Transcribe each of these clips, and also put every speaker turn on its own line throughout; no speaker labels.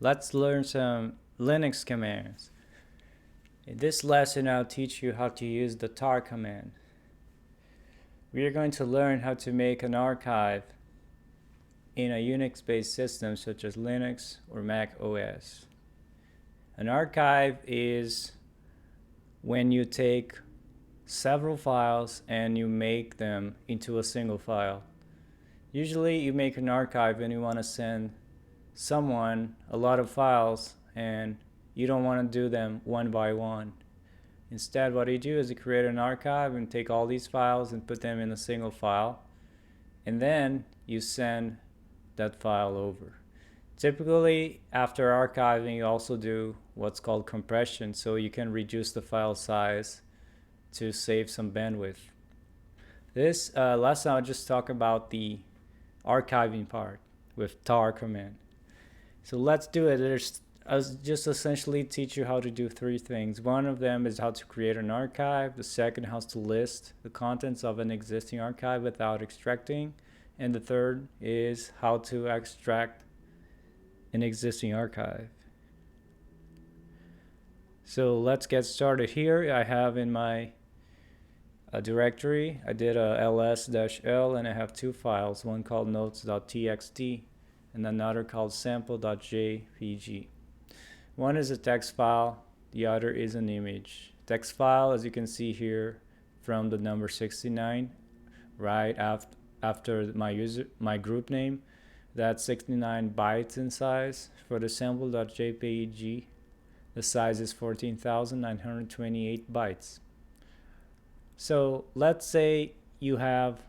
Let's learn some Linux commands. In this lesson, I'll teach you how to use the tar command. We are going to learn how to make an archive in a Unix-based system such as Linux or macOS. An archive is when you take several files and you make them into a single file. Usually you make an archive when you want to send someone a lot of files and you don't want to do them one by one. Instead, what you do is you create an archive and take all these files and put them in a single file, and then you send that file over. Typically, after archiving, you also do what's called compression, so you can reduce the file size to save some bandwidth. This lesson, I'll just talk about the archiving part with tar command. So let's do it. I'll just essentially teach you how to do three things. One of them is how to create an archive. The second, how to list the contents of an existing archive without extracting. And the third is how to extract an existing archive. So let's get started. Here I have in my directory, I did a ls-l and I have two files, one called notes.txt and another called sample.jpg. One is a text file, the other is an image. Text file, as you can see here from the number 69, right after my group name, that's 69 bytes in size. For the sample.jpg, the size is 14,928 bytes. So let's say you have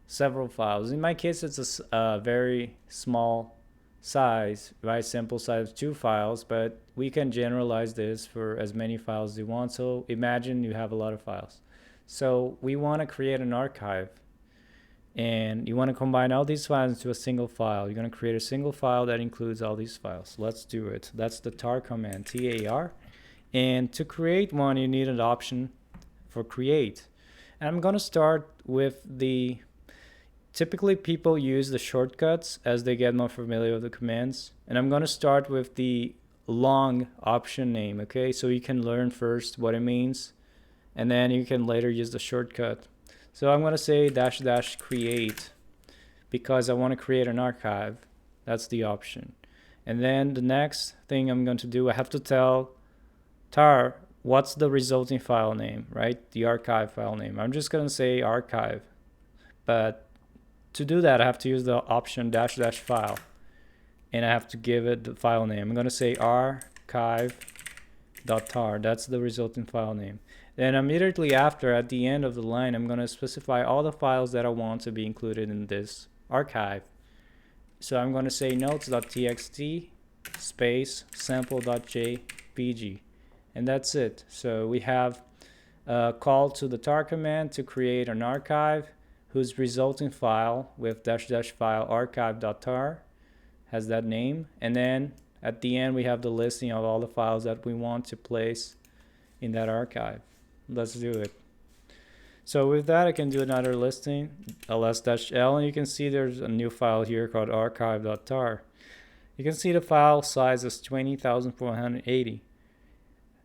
several files. In my case, it's a very small size, right? Simple size, 2 files, but we can generalize this for as many files as you want. So imagine you have a lot of files. So we want to create an archive, and you want to combine all these files into a single file. You're going to create a single file that includes all these files. Let's do it. That's the tar command, T-A-R. And to create one, you need an option for create. And I'm going to start with the typically people use the shortcuts as they get more familiar with the commands, and I'm going to start with the long option name. Okay, so you can learn first what it means and then you can later use the shortcut. So I'm going to say -- create because I want to create an archive. That's the option. And then the next thing I'm going to do, I have to tell tar what's the resulting file name, right? The archive file name. I'm just going to say archive, but to do that I have to use the option -- file, and I have to give it the file name. I'm going to say archive.tar. That's the resulting file name. Then immediately after, at the end of the line, I'm going to specify all the files that I want to be included in this archive. So I'm going to say notes.txt space sample.jpg, and that's it. So we have a call to the tar command to create an archive whose resulting file with -- file archive.tar has that name, and then at the end we have the listing of all the files that we want to place in that archive. Let's do it. So with that, I can do another listing, ls-l, and you can see there's a new file here called archive.tar. You can see the file size is 20,480.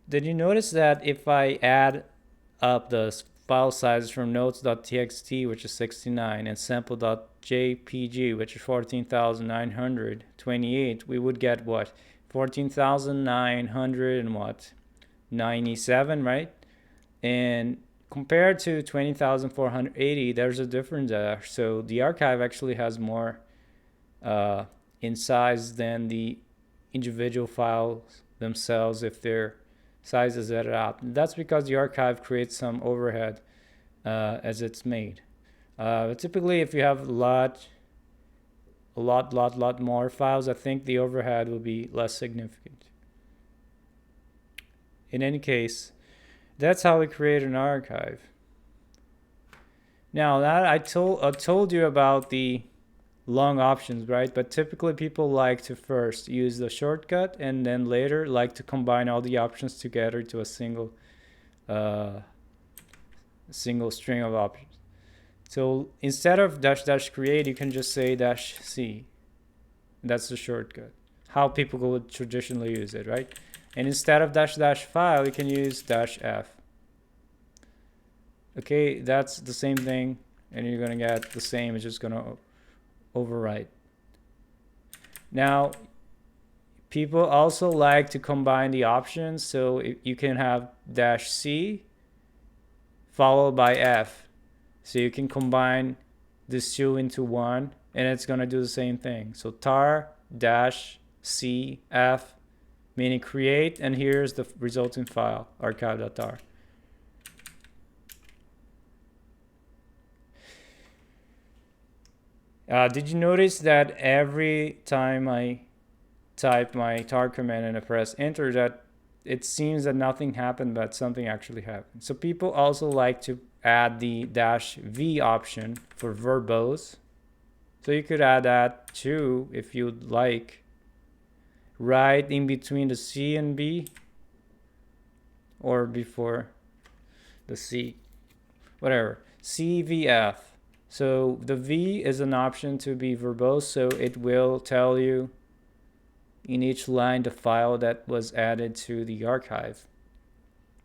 Did you notice that if I add up the file sizes from notes.txt, which is 69, and sample.jpg, which is 14,928, we would get what? 14,900 and what? 97, right? And compared to 20,480, there's a difference there. So the archive actually has more in size than the individual files themselves if they're sizes added up. That's because the archive creates some overhead as it's made. Typically, if you have a lot more files, I think the overhead will be less significant. In any case, that's how we create an archive. Now that I told you about the long options, right? But typically people like to first use the shortcut and then later like to combine all the options together to a single string of options. So instead of -- create, you can just say -c. That's the shortcut. how people would traditionally use it, right? And instead of dash dash file, you can use dash f. Okay, that's the same thing, and you're gonna get the same. It's just gonna overwrite. Now, people also like to combine the options, so you can have dash c followed by f. So you can combine these two into one, and it's gonna do the same thing. So tar dash c f, meaning create, and here's the resulting file, archive.tar. Did you notice that every time I type my tar command and I press enter, that it seems that nothing happened, but something actually happened? So people also like to add the dash v option for verbose. So you could add that too if you'd like, right in between the C and B, or before the C, whatever, CVF. So the V is an option to be verbose, so it will tell you in each line the file that was added to the archive.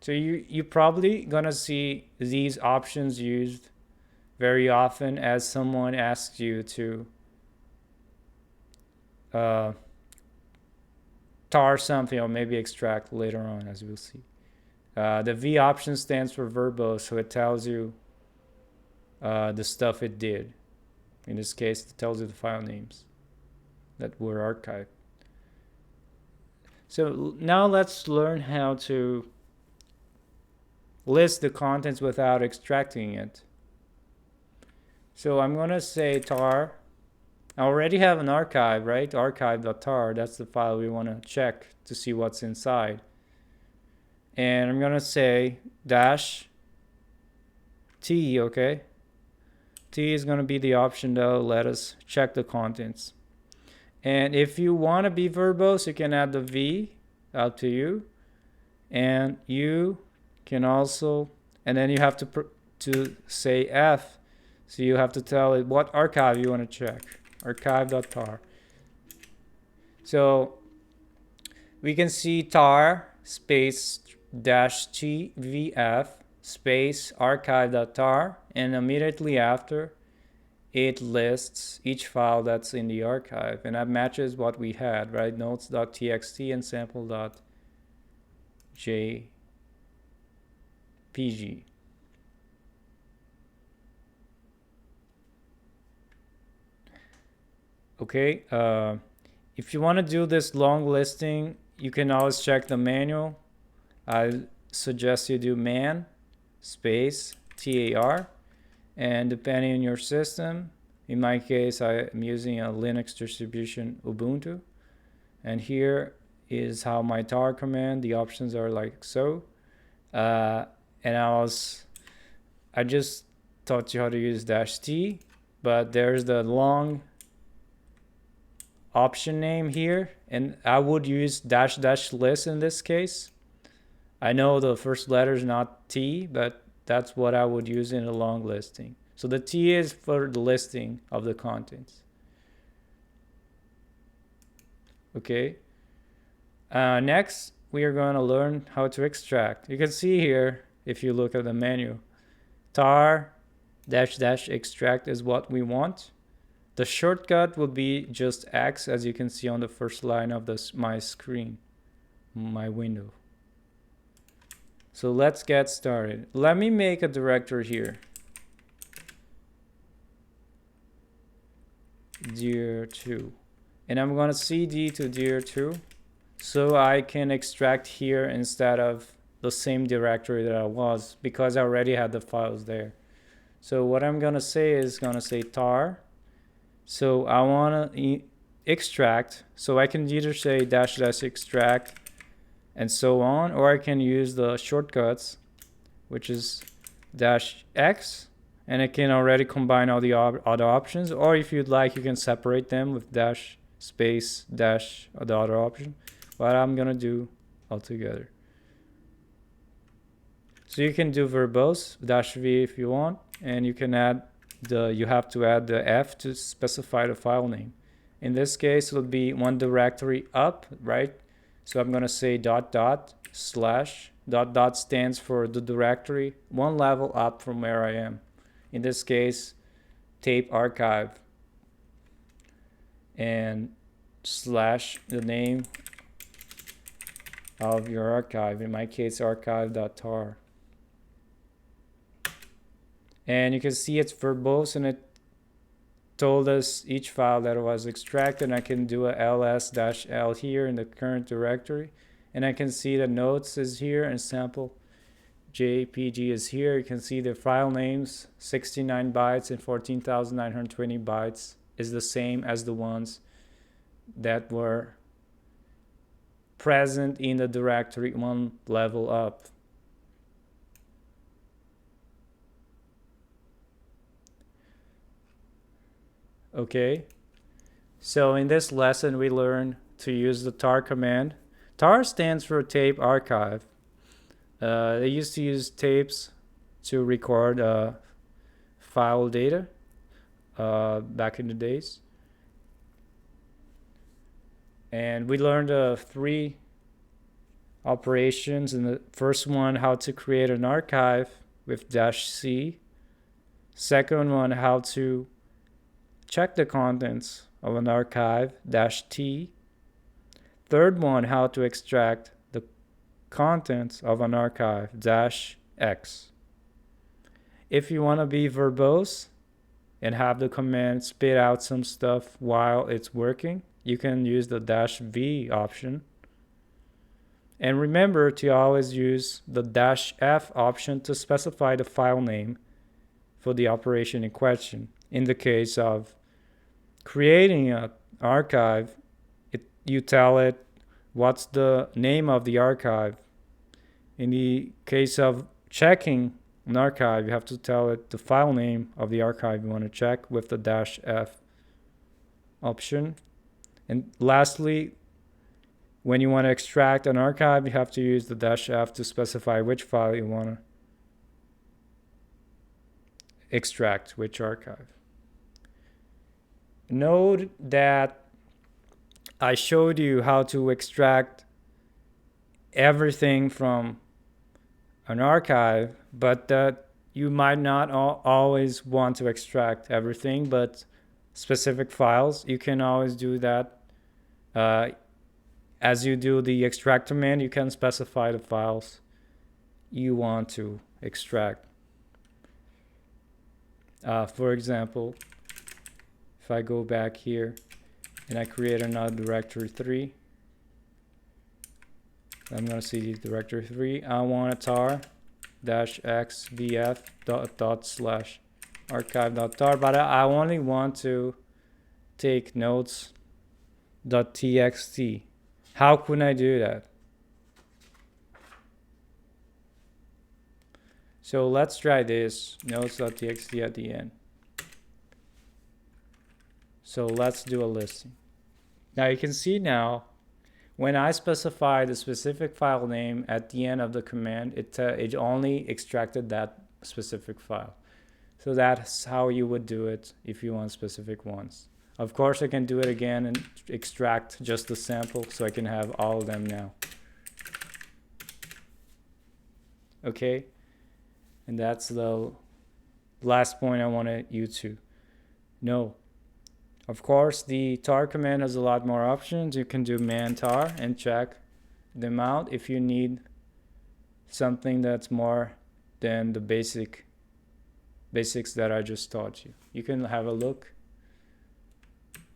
So you probably gonna see these options used very often as someone asks you to tar something, or maybe extract later on, as we'll see. The V option stands for verbose, so it tells you the stuff it did. In this case, it tells you the file names that were archived. So now let's learn how to list the contents without extracting it. So I'm gonna say tar. I already have an archive, right? Archive.tar, that's the file we wanna check to see what's inside. And I'm gonna say dash T, okay? T is gonna be the option that'll let us check the contents. And if you wanna be verbose, you can add the V, up to you. And you can also, and then you have to say F. So you have to tell it what archive you wanna check. Archive.tar. So we can see tar space dash tvf space archive.tar, and immediately after it lists each file that's in the archive, and that matches what we had, right? Notes.txt and sample.jpg. Okay, if you want to do this long listing, you can always check the manual. I suggest you do man space tar, and depending on your system, in my case, I am using a Linux distribution, Ubuntu, and here is how my tar command, the options are like so. And I just taught you how to use dash T, but there's the long option name here, and I would use dash dash list in this case. I know the first letter is not T, but that's what I would use in a long listing. So the T is for the listing of the contents. Okay. Next, we are going to learn how to extract. You can see here, if you look at the menu, tar dash dash extract is what we want. The shortcut will be just X, as you can see on the first line of my screen, my window. So let's get started. Let me make a directory here. dir2. And I'm going to cd to dir2 so I can extract here instead of the same directory that I was, because I already had the files there. So what I'm going to say is tar. So I want to extract, so I can either say dash dash extract and so on, or I can use the shortcuts, which is dash X, and it can already combine all the other options, or if you'd like, you can separate them with dash space dash the other option, but I'm gonna do all together. So you can do verbose dash V if you want, and you can add you have to add the F to specify the file name. In this case, it'll be one directory up, right? So I'm going to say dot dot slash dot dot stands for the directory one level up from where I am. In this case, tape archive, and slash the name of your archive, in my case archive.tar. And you can see it's verbose, and it told us each file that was extracted. I can do a ls-l here in the current directory, and I can see the notes is here and sample jpg is here. You can see the file names 69 bytes and 14,920 bytes is the same as the ones that were present in the directory one level up. Okay, so in this lesson we learned to use the tar command. Tar stands for tape archive. They used to use tapes to record file data back in the days. And we learned 3 operations. In the first one, how to create an archive with -c. Second one, how to check the contents of an archive, -t. Third one, how to extract the contents of an archive, -x. If you want to be verbose and have the command spit out some stuff while it's working, you can use the -v option. And remember to always use the -f option to specify the file name for the operation in question. In the case of creating an archive, you tell it what's the name of the archive. In the case of checking an archive, you have to tell it the file name of the archive you want to check with the -f option. And lastly, when you want to extract an archive, you have to use the -f to specify which file you want to extract, which archive. Note that I showed you how to extract everything from an archive, but that you might not always want to extract everything, but specific files. You can always do that. As you do the extract command, you can specify the files you want to extract. For example, if I go back here and I create another directory 3, I'm going to see directory 3. I want a tar -xvf dot / archive.tar, but I only want to take notes.txt. How can I do that? So let's try this, notes.txt at the end. So let's do a listing. Now you can see now, when I specify the specific file name at the end of the command, it only extracted that specific file. So that's how you would do it if you want specific ones. Of course, I can do it again and extract just the sample, so I can have all of them now. Okay, and that's the last point I wanted you to know. Of course, the tar command has a lot more options. You can do man tar and check them out if you need something that's more than the basics that I just taught you. You can have a look,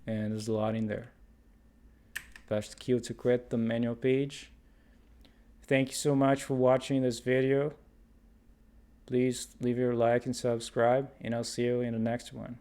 and there's a lot in there. Press Q to quit the manual page. Thank you so much for watching this video. Please leave your like and subscribe, and I'll see you in the next one.